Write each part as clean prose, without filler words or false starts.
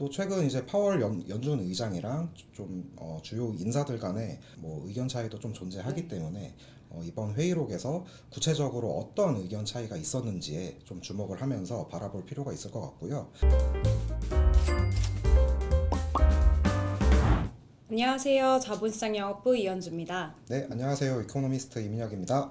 또 최근 이제 파월 연준 의장이랑 좀 주요 인사들 간에 뭐 의견 차이도 좀 존재하기 네. 때문에 이번 회의록에서 구체적으로 어떤 의견 차이가 있었는지에 좀 주목을 하면서 바라볼 필요가 있을 것 같고요. 안녕하세요. 자본시장 영업부 이현주입니다. 네, 안녕하세요. 이코노미스트 이민혁입니다.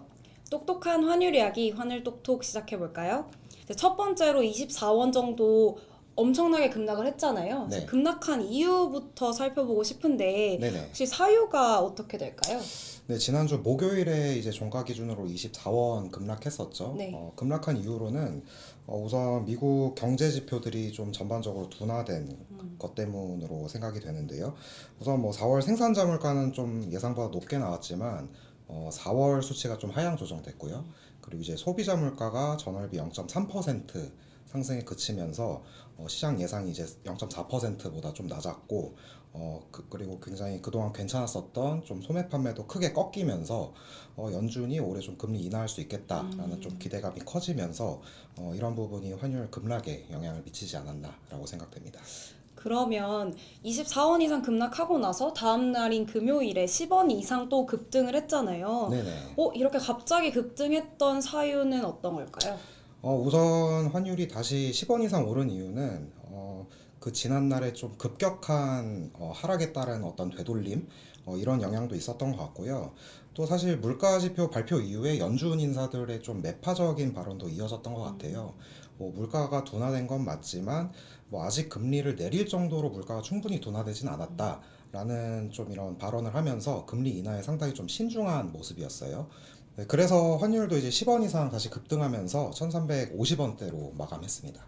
똑똑한 환율 이야기, 환율 똑똑 시작해 볼까요? 첫 번째로 24원 정도 엄청나게 급락을 했잖아요. 그래서 네, 급락한 이유부터 살펴보고 싶은데 네네. 혹시 사유가 어떻게 될까요? 네, 지난주 목요일에 이제 종가 기준으로 24원 급락했었죠. 네. 급락한 이유로는 우선 미국 경제 지표들이 좀 전반적으로 둔화된 것 때문으로 생각이 되는데요. 우선 뭐 4월 생산자 물가는 좀 예상보다 높게 나왔지만 4월 수치가 좀 하향 조정됐고요. 그리고 이제 소비자 물가가 전월비 0.3% 상승에 그치면서 시장 예상이 이제 0.4%보다 좀 낮았고 그리고 굉장히 그동안 괜찮았었던 좀 소매 판매도 크게 꺾이면서 연준이 올해 좀 금리 인하할 수 있겠다라는 좀 기대감이 커지면서 이런 부분이 환율 급락에 영향을 미치지 않았나라고 생각됩니다. 그러면 24원 이상 급락하고 나서 다음 날인 금요일에 10원 이상 또 급등을 했잖아요. 네네. 이렇게 갑자기 급등했던 사유는 어떤 걸까요? 우선 환율이 다시 10원 이상 오른 이유는 그 지난날에 좀 급격한 하락에 따른 어떤 되돌림 이런 영향도 있었던 것 같고요. 또 사실 물가 지표 발표 이후에 연준 인사들의 좀 매파적인 발언도 이어졌던 것 같아요. 뭐 물가가 둔화된 건 맞지만 뭐 아직 금리를 내릴 정도로 물가가 충분히 둔화되진 않았다라는 좀 이런 발언을 하면서 금리 인하에 상당히 좀 신중한 모습이었어요. 네, 그래서 환율도 이제 10원 이상 다시 급등하면서 1350원대로 마감했습니다.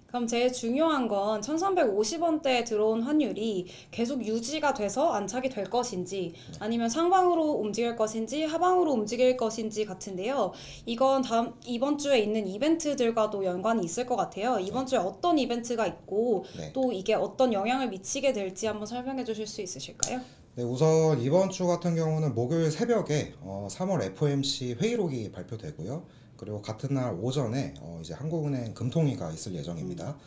그럼 제일 중요한 건 1350원대에 들어온 환율이 계속 유지가 돼서 안착이 될 것인지 아니면 상방으로 움직일 것인지 하방으로 움직일 것인지 같은데요. 이건 이번 주에 있는 이벤트들과도 연관이 있을 것 같아요. 네, 이번 주에 어떤 이벤트가 있고 네. 또 이게 어떤 영향을 미치게 될지 한번 설명해 주실 수 있으실까요? 네, 우선 이번 주 같은 경우는 목요일 새벽에 3월 FOMC 회의록이 발표되고요. 그리고 같은 날 오전에 이제 한국은행 금통위가 있을 예정입니다.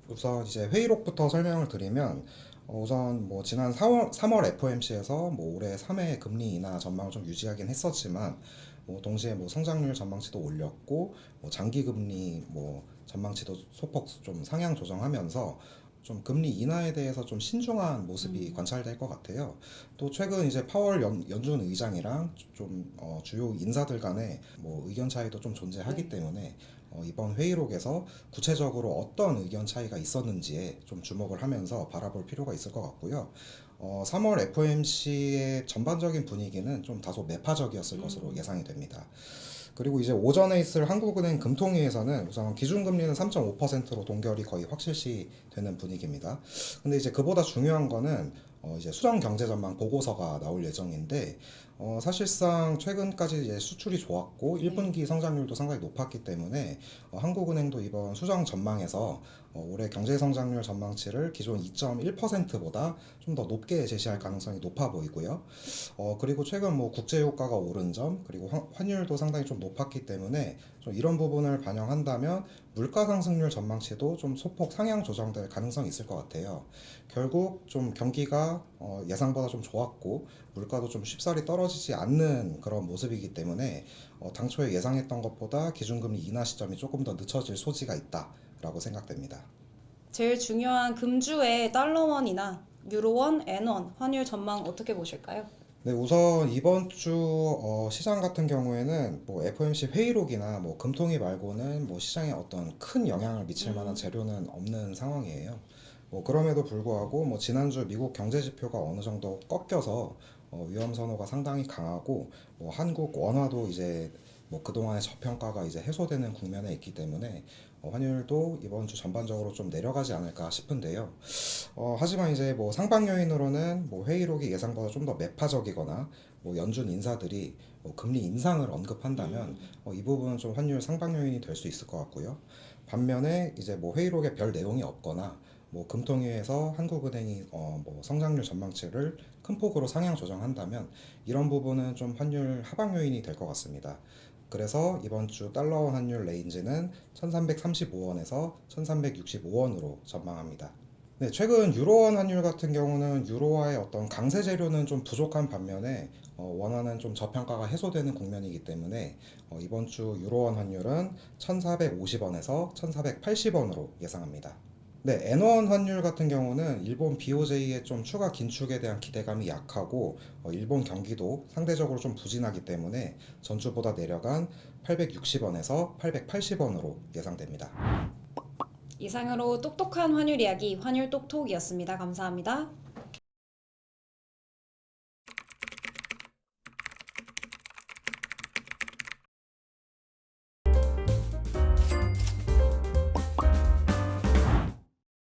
우선 이제 회의록부터 설명을 드리면 우선 뭐 지난 3월 FOMC에서 뭐 올해 3회 금리 인하 전망을 좀 유지하긴 했었지만 뭐 동시에 뭐 성장률 전망치도 올렸고 뭐 장기 금리 뭐 전망치도 소폭 좀 상향 조정하면서 좀 금리 인하에 대해서 좀 신중한 모습이 관찰될 것 같아요. 또 최근 이제 파월 연준 의장이랑 좀 주요 인사들 간에 뭐 의견 차이도 좀 존재하기 네. 때문에 이번 회의록에서 구체적으로 어떤 의견 차이가 있었는지에 좀 주목을 하면서 바라볼 필요가 있을 것 같고요. 3월 FOMC의 전반적인 분위기는 좀 다소 매파적이었을 것으로 예상이 됩니다. 그리고 이제 오전에 있을 한국은행 금통위에서는 우선 기준금리는 3.5%로 동결이 거의 확실시 되는 분위기입니다. 근데 이제 그보다 중요한 거는 이제 수정 경제 전망 보고서가 나올 예정인데 사실상 최근까지 이제 수출이 좋았고 네. 1분기 성장률도 상당히 높았기 때문에 한국은행도 이번 수정 전망에서 올해 경제 성장률 전망치를 기존 2.1%보다 좀 더 높게 제시할 가능성이 높아 보이고요. 그리고 최근 뭐 국제 유가가 오른 점, 그리고 환율도 상당히 좀 높았기 때문에 좀 이런 부분을 반영한다면 물가 상승률 전망치도 좀 소폭 상향 조정될 가능성이 있을 것 같아요. 결국 좀 경기가 예상보다 좀 좋았고 물가도 좀 쉽사리 떨어지지 않는 그런 모습이기 때문에 당초에 예상했던 것보다 기준금리 인하 시점이 조금 더 늦춰질 소지가 있다라고 생각됩니다. 제일 중요한 금주의 달러원이나 유로원, 엔원 환율 전망 어떻게 보실까요? 네, 우선 이번 주 시장 같은 경우에는 뭐 FOMC 회의록이나 뭐 금통위 말고는 뭐 시장에 어떤 큰 영향을 미칠 만한 재료는 없는 상황이에요. 뭐 그럼에도 불구하고 뭐 지난주 미국 경제 지표가 어느 정도 꺾여서 위험 선호가 상당히 강하고 뭐 한국 원화도 이제 뭐 그동안의 저평가가 이제 해소되는 국면에 있기 때문에 환율도 이번 주 전반적으로 좀 내려가지 않을까 싶은데요. 하지만 이제 뭐 상방 요인으로는 뭐 회의록이 예상보다 좀 더 매파적이거나 뭐 연준 인사들이 뭐 금리 인상을 언급한다면 이 부분은 좀 환율 상방 요인이 될 수 있을 것 같고요. 반면에 이제 뭐 회의록에 별 내용이 없거나 뭐 금통위에서 한국은행이 뭐 성장률 전망치를 큰 폭으로 상향 조정한다면 이런 부분은 좀 환율 하방 요인이 될 것 같습니다. 그래서 이번 주 달러원 환율 레인지는 1335원에서 1365원으로 전망합니다. 네, 최근 유로원 환율 같은 경우는 유로화의 어떤 강세 재료는 좀 부족한 반면에 원화는 좀 저평가가 해소되는 국면이기 때문에 이번 주 유로원 환율은 1,450원에서 1,480원으로 예상합니다. 네, 엔원 환율 같은 경우는 일본 BOJ의 좀 추가 긴축에 대한 기대감이 약하고 일본 경기도 상대적으로 좀 부진하기 때문에 전주보다 내려간 860원에서 880원으로 예상됩니다. 이상으로 똑똑한 환율 이야기 환율 똑톡이었습니다. 감사합니다.